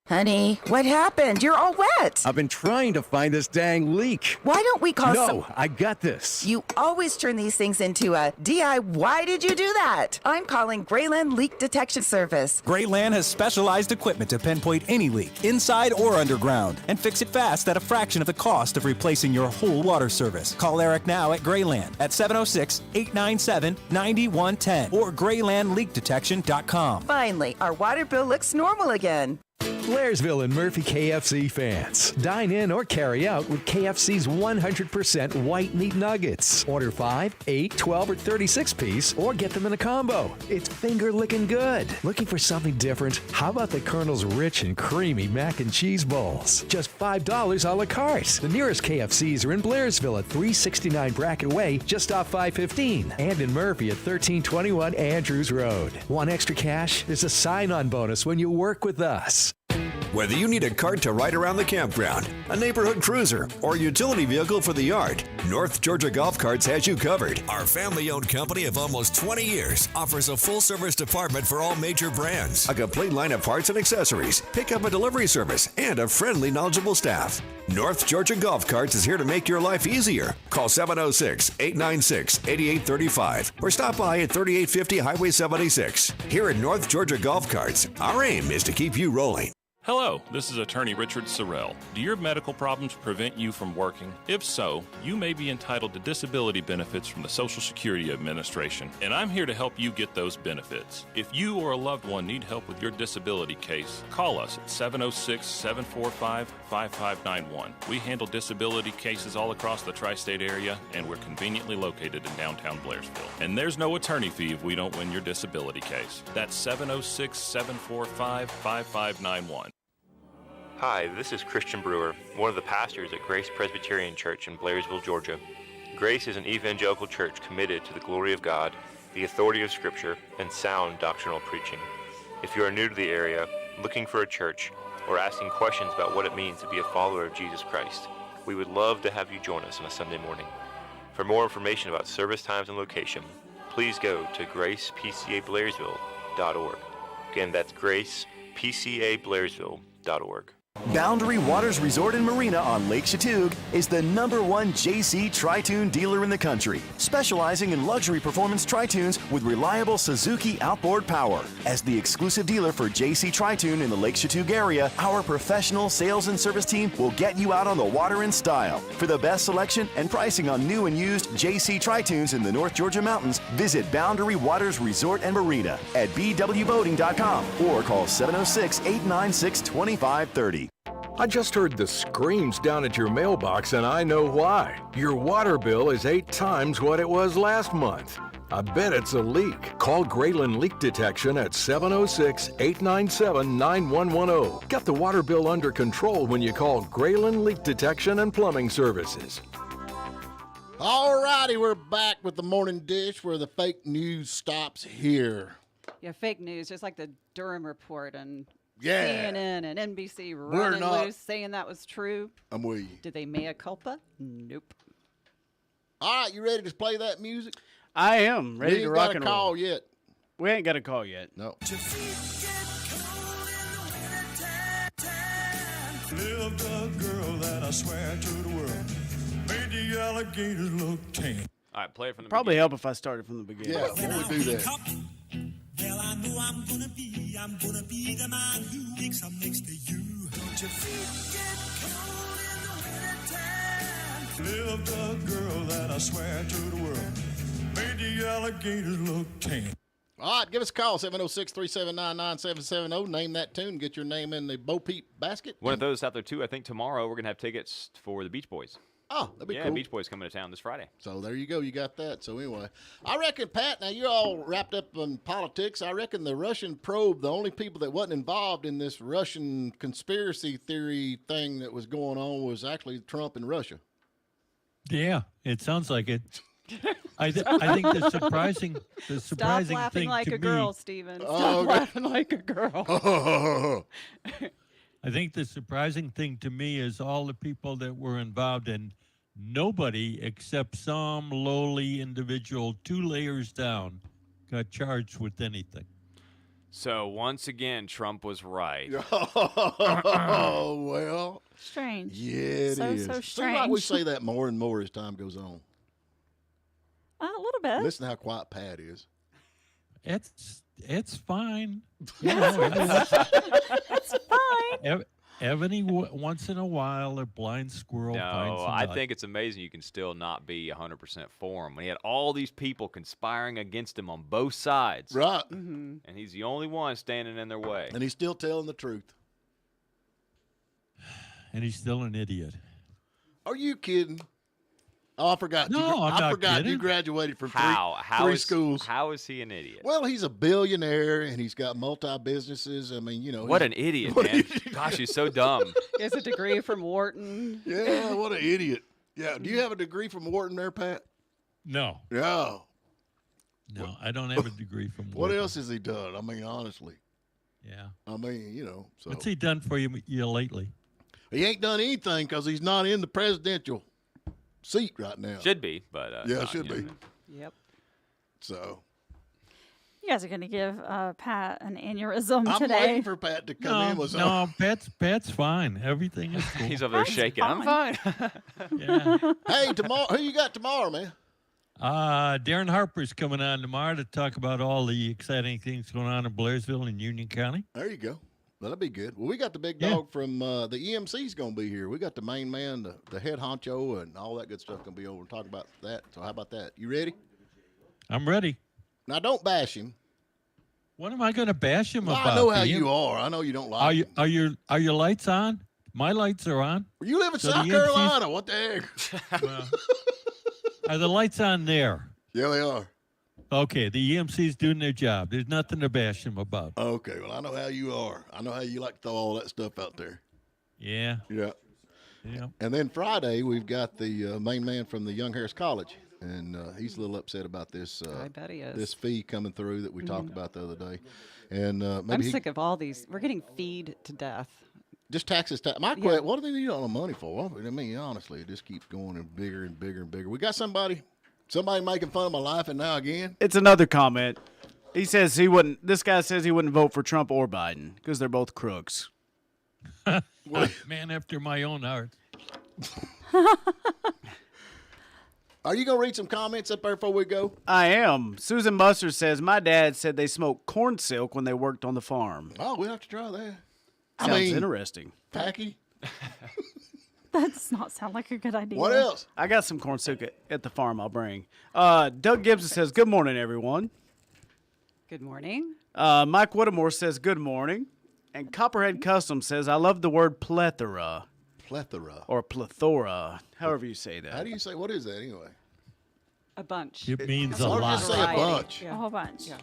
Honey, what happened? You're all wet. I've been trying to find this dang leak. Why don't we call No, I got this. You always turn these things into a DI. Why did you do that? I'm calling Grayland Leak Detection Service. Grayland has specialized equipment to pinpoint any leak, inside or underground, and fix it fast at a fraction of the cost of replacing your whole water service. Call Eric now at Grayland at 706-897-9110 or GraylandLeakDetection.com. Finally, our water bill looks normal again. Blairsville and Murphy KFC fans. Dine in or carry out with KFC's 100% white meat nuggets. Order 5, 8, 12, or 36 piece or get them in a combo. It's finger licking good. Looking for something different? How about the Colonel's rich and creamy mac and cheese bowls? Just $5 a la carte. The nearest KFCs are in Blairsville at 369 Bracket Way, just off 515, and in Murphy at 1321 Andrews Road. Want extra cash? There's a sign-on bonus when you work with us. Whether you need a cart to ride around the campground, a neighborhood cruiser, or a utility vehicle for the yard, North Georgia Golf Carts has you covered. Our family-owned company of almost 20 years offers a full-service department for all major brands, a complete line of parts and accessories, pickup and delivery service, and a friendly, knowledgeable staff. North Georgia Golf Carts is here to make your life easier. Call 706-896-8835 or stop by at 3850 Highway 76. Here at North Georgia Golf Carts, our aim is to keep you rolling. Hello, this is attorney Richard Sorrell. Do your medical problems prevent you from working? If so, you may be entitled to disability benefits from the Social Security Administration, and I'm here to help you get those benefits. If you or a loved one need help with your disability case, call us at 706-745-5591. We handle disability cases all across the tri-state area, and we're conveniently located in downtown Blairsville. And there's no attorney fee if we don't win your disability case. That's 706-745-5591. Hi, this is Christian Brewer, one of the pastors at Grace Presbyterian Church in Blairsville, Georgia. Grace is an evangelical church committed to the glory of God, the authority of Scripture, and sound doctrinal preaching. If you are new to the area, looking for a church, or asking questions about what it means to be a follower of Jesus Christ, we would love to have you join us on a Sunday morning. For more information about service times and location, please go to gracepcablairsville.org. Again, that's gracepcablairsville.org. Boundary Waters Resort and Marina on Lake Chatuge is the #1 JC Tri-Tune dealer in the country, specializing in luxury performance tri-tunes with reliable Suzuki outboard power. As the exclusive dealer for JC Tri-Tune in the Lake Chatuge area, our professional sales and service team will get you out on the water in style. For the best selection and pricing on new and used JC Tri-Tunes in the North Georgia mountains, visit Boundary Waters Resort and Marina at bwboating.com or call 706-896-2530. I just heard the screams down at your mailbox, and I know why. Your water bill is 8 times what it was last month. I bet it's a leak. Call Grayland Leak Detection at 706-897-9110. Get the water bill under control when you call Grayland Leak Detection and Plumbing Services. All righty, we're back with the morning dish where the fake news stops here. Yeah, fake news, just like the Durham report and Yeah. CNN and NBC running loose saying that was true. I'm with you. Did they mea culpa? Nope. All right, you ready to play that music? I am ready to rock and roll. We ain't got a call yet. We ain't got a call yet. No. Lived a girl that I swear to the world made the alligators look tame. All right, play it from the Probably help if I started from the beginning. Yeah, before we do that. Well, I know I'm gonna be the man who wakes up next to you. Don't your feet get cold in the wintertime? Lived a girl that I swear to the world made the alligators look tame. All right, give us a call, 706-379-9770. Name that tune. Get your name in the Bo Peep basket. One of those out there, too. I think tomorrow we're going to have tickets for the Beach Boys. Oh, that'd be yeah, cool. Beach Boys coming to town this Friday. So there you go. You got that. So anyway, I reckon, Pat, now you're all wrapped up in politics. I reckon the Russian probe, the only people that wasn't involved in this Russian conspiracy theory thing that was going on was actually Trump and Russia. Yeah, it sounds like it. I think the surprising Stop laughing thing like to a girl, me, Stephen. Stop laughing like a girl. I think the surprising thing to me is all the people that were involved, and nobody except some lowly individual 2 layers down got charged with anything. So once again, Trump was right. Oh, well. Strange. Yeah, it is. So Seems like we strange. say that more and more as time goes on. A little bit. Listen to how quiet Pat is. It's fine. You know, It's fine. once in a while, a blind squirrel finds No, a I nut. think it's amazing you can still not be 100% for him. When he had all these people conspiring against him on both sides. Right. And he's the only one standing in their way. And he's still telling the truth. And he's still an idiot. Are you kidding? Oh, I forgot. No, I'm I not forgot kidding. you graduated from How three is, schools. How is he an idiot? Well, he's a billionaire and he's got multi-businesses. I mean, you know. What he's- an idiot, man. Gosh, he's so dumb. He has a degree from Wharton. Yeah, what an idiot. Yeah. Do you have a degree from Wharton there, Pat? No. Yeah. No, I don't have a degree from What Wharton. else has he done? I mean, honestly. Yeah. I mean, you know. So What's he done for you lately? He ain't done anything because he's not in the presidential seat right now. Should be, but yeah, not, should you know. be. Yep. So You guys are going to give Pat an aneurysm I'm today. waiting for Pat to come in with something. No, Pat's fine. Everything is cool. He's over there shaking. I'm fine. Yeah. Hey, tomorrow, who you got tomorrow, man? Darren Harper's coming on tomorrow to talk about all the exciting things going on in Blairsville and Union County. There you go. That'll be good. Well, we got the big Yeah. dog from the EMC's going to be here. We got the main man, the head honcho, and all that good stuff going to be over and talk about that. So how about that? You ready? I'm ready. Now, don't bash him. What am I going to bash him Well, about? I know how Ian? you are. I know you don't like Are your lights on? My lights are on. You live in So the South EMC's Carolina. What the heck? Well, are the lights on there? Yeah, they are. Okay, the EMC's doing their job. There's nothing to bash them about. Okay, well, I know how you are. I know how you like to throw all that stuff out there. Yeah. Yeah. Yeah. And then Friday, we've got the main man from the Young Harris College, and he's a little upset about this. I bet he is. This fee coming through that we talked about the other day, and maybe I'm sick of all these. We're getting feed to death. just taxes. My Yeah. question: what do they need all the money for? I mean, honestly, it just keeps going and bigger and bigger and bigger. We got somebody making fun of my life, and now again. It's another comment. He says he wouldn't. This guy says he wouldn't vote for Trump or Biden because they're both crooks. Man after my own heart. Are you gonna read some comments up there before we go? I am. Susan Mustard says my dad said they smoked corn silk when they worked on the farm. Oh, we'll have to try that. Sounds interesting. Tacky. That does not sound like a good idea. What else? I got some corn silk at the farm. I'll bring. Doug Gibson says good morning, everyone. Good morning. Mike Whittemore says good morning, and Copperhead Custom says I love the word plethora. Plethora. Or plethora, however you say that. How do you say? What is that anyway? A bunch. It means Why a don't you lot. just say a bunch? A whole bunch. Yeah.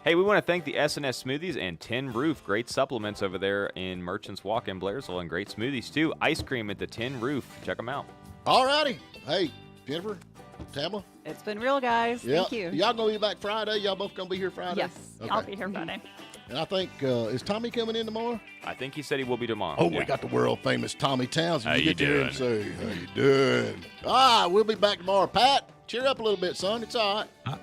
Hey, we want to thank the S&S Smoothies and Tin Roof. Great supplements over there in Merchants Walk in Blairsville, and great smoothies, too. Ice cream at the Tin Roof. Check them out. All righty. Hey, Jennifer, Tamla. It's been real, guys. Yeah. Thank you. Y'all gonna be back Friday? Y'all both gonna be here Friday? Yes. Okay. I'll be here Friday. And I think is Tommy coming in tomorrow? I think he said he will be tomorrow. Oh, Yeah. we got the world famous Tommy Townsend. How you get to hear him doing? say, how you doing? All right, we'll be back tomorrow. Pat, cheer up a little bit, son. It's all right.